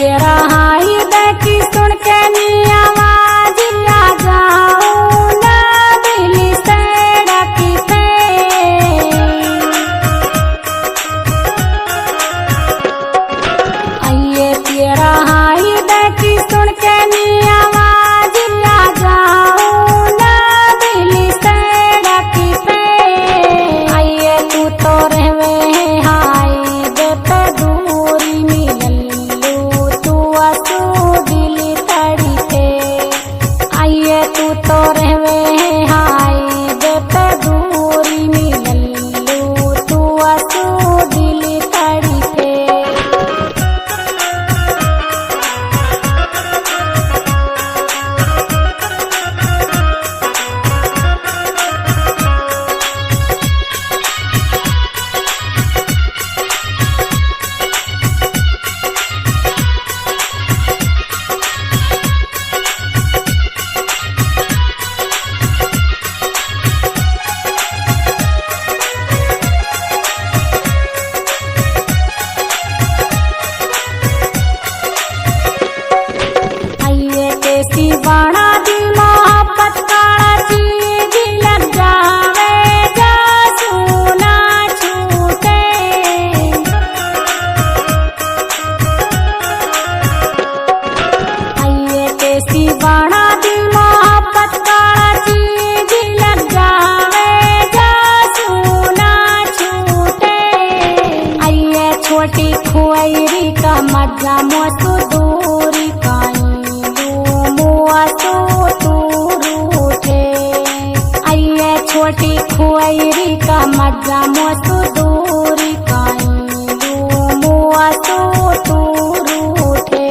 तेरा हाई देखी सुन के नी आवाज आ जाऊं ना दिल से डकते। आइए तेरा हाई देखी सुन के नी आवाज आ जाऊं ना दिल से डकते। आइए तू तो रहवे हाय देते दूरी मिललू तू आसू दिल तड़के। आइए तू तो रहवे हाय देते दूरी मिललू तू आसू दिल तड़के। आइए कैसी बना दी मोहब्बत काला चीज लग जावे जा सुना छूटे। आइए कैसी बना दी मोहब्बत काला चीज लग जावे जा सुना छूटे। आइए छोटी खुआरी का मजा मोसू दूरी आइए छोटी खुआरी का मजा मोसू दूरी मुआ सो तू रूठे।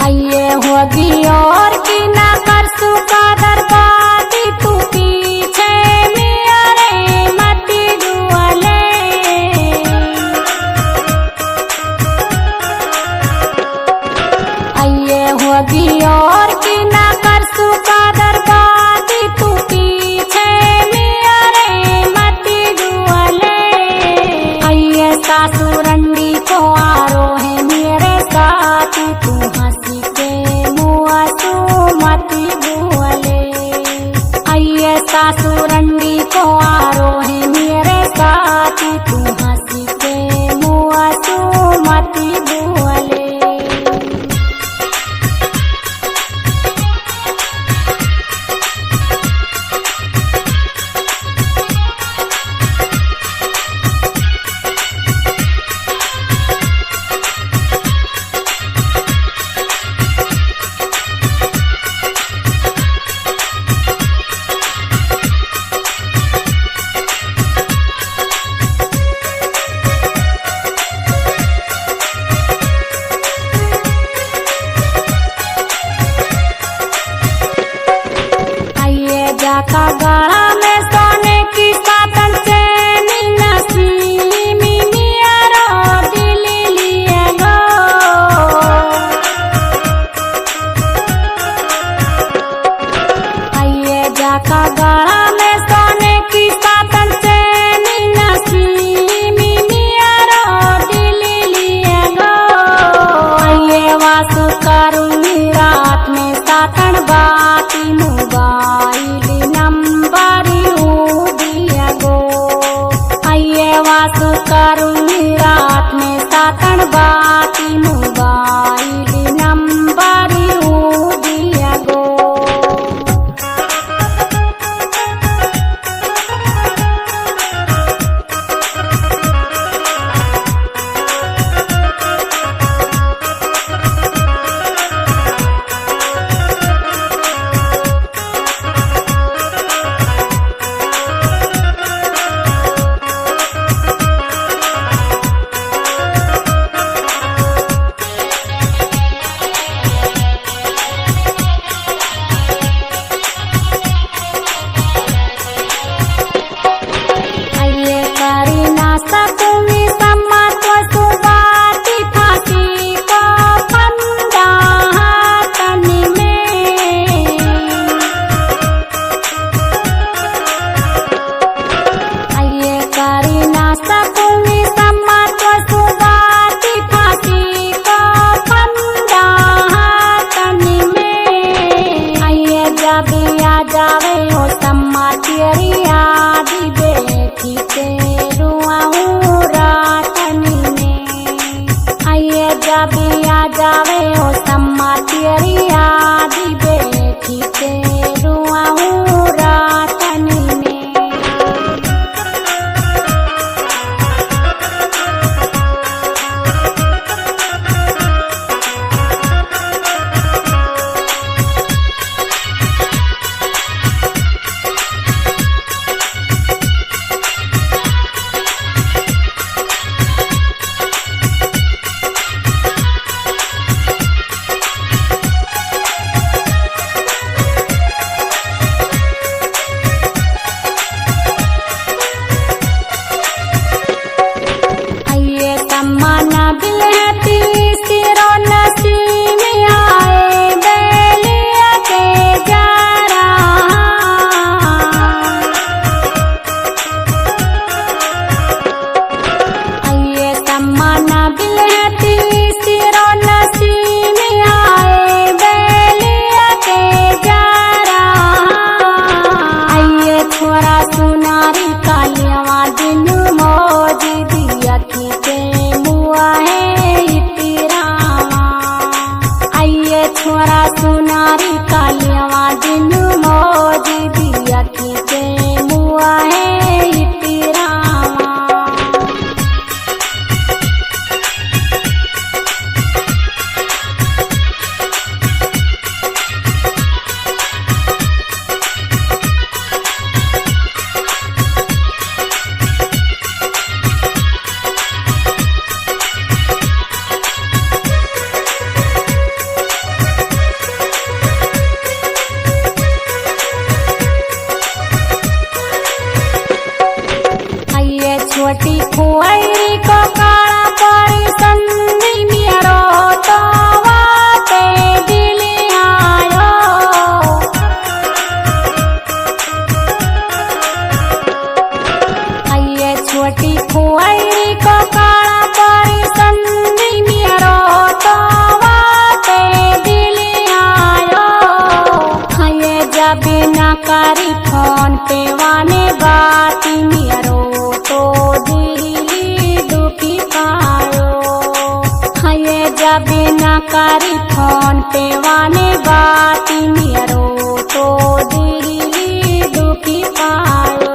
आइए होगी और की ना कर सुका दरबादी तू पीछे मेरे मती दुआले। आइए होगी और की ना कर सुका दरबादी तू पीछे मेरे मती दुआले। आइए सासुरंडी को आरो है मेरे साथ तू हंसी के मुआ सो मती बुआले। आइए सासुरंडी को आरो है मेरे साथ तू हंसी के मुआ सो मती बुआले। आइए जाका गाड़ा में सोने की सातन चैनी नसीमी मियारो दिल लिया गो। आइए जाका गाड़ा में सोने की सातन चैनी नसीमी मियारो दिल लिया गो। आइए वासु करूंगी रात में सातन बाती मोबाइल नंबर दिया गो। आइए वासु करूंगी रात में सातन बाती मोबाइल नंबर दिया गो। जब आ जावे ओ सम्मा तेरिया दिबे खीते रुआऊं रातनी में। छोरा सुनारी कालियावा दिन मौज दिया खींचे मुआ है इतिरामा। छोटी खुआरी को काला परी संधी मेरो तो वाते दिल आयो। आइए छोटी खुआरी को काला परी संधी मेरो तो वाते दिल आयो। आइए जब ना करी फोन पे वाने बाती मेरो तो दिली दुखी पायो। हाये जब ना करी फोन पे वाने बाती मेरो तो दिली दुखी पायो।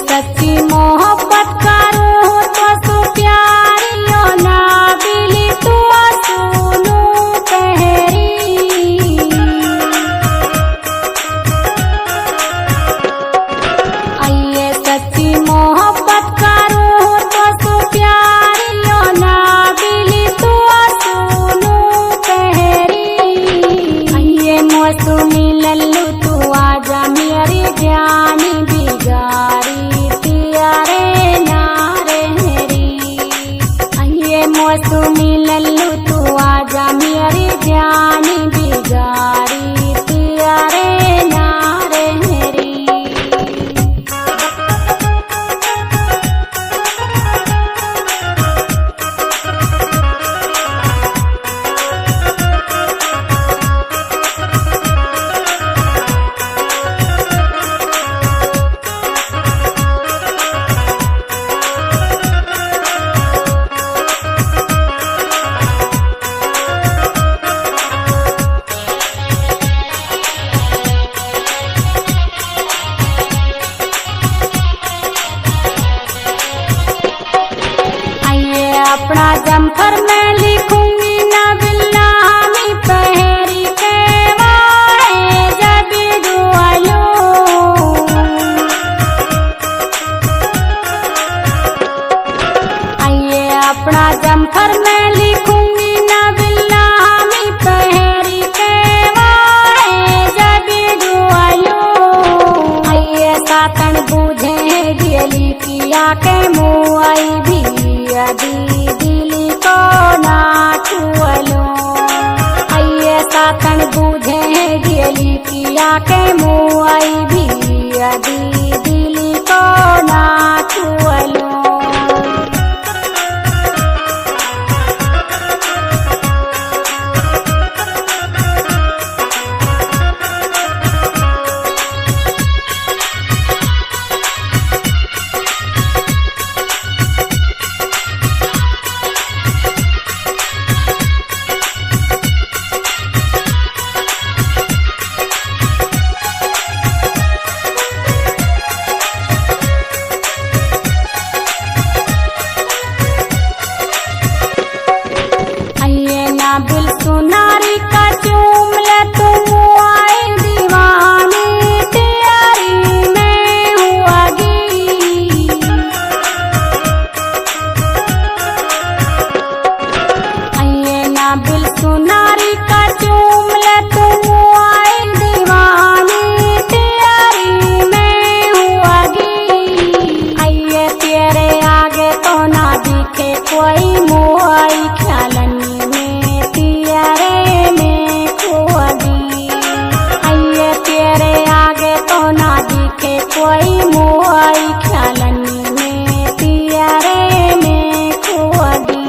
सच्ची मोहब्बत करूं तो सु प्यारियों ना बिली तू सुनू पहरी। आइए सच्ची मोहब्बत करूं तो सु प्यारियों ना बिली तू सुनू पहरी। आइए मौसमी लल्लू तू आजा मेरी जानी बिगारी मौसमी लल्लू तू आजा मेरी जानी बिगारी तियारे नारे मेरी। अपना जमफर में लिखूंगी ना बिल्लामी पहरी के वाए जब दुआलो। आइए अपना जमफर में लिखूंगी ना बिल्लामी पहरी के वाए जब दुआलो। आइए सातन बूझे दियली आके मुआई भी दिली को ना छुअलो आइए सातन बुझे गेली की आके मुआई भी दिली को ना छुअलो। बिल सुनारी का चूम ले तुम आई दीवानी तेरी में हुआगी आइए ना बिल सुनारी का चूम ले तुम आई दीवानी तेरी में हुआगी आइए तेरे आगे तो ना दिखे कोई मुआई ख्यालनी कोई मुआई ख्यालनी में पियरे में खुआदी।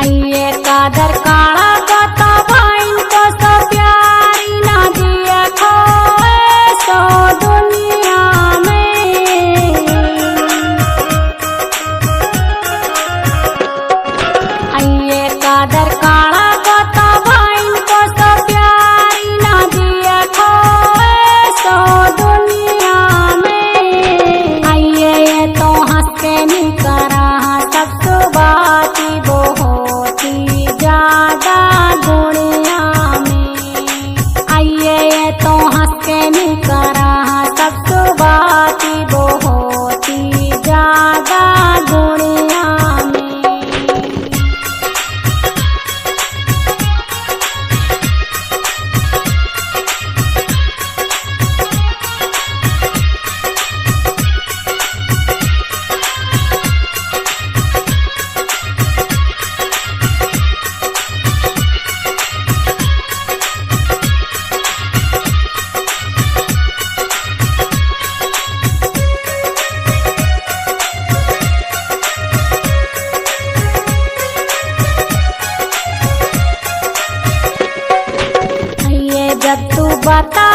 आइए कादर काला गाता भाइन को सो प्यारी ना दिया खोए सो दुनिया में आइए कादर काला गाता भाइन को सो प्यारी ना दिया खोए सो दुनिया में आइए तो हंस के नहीं करा सब सुबाती वो ज्यादा दुनिया में आइए तो हंस के नहीं करा सब सुबाती बहुत ही ज्यादा दुनिया में। जब तू बता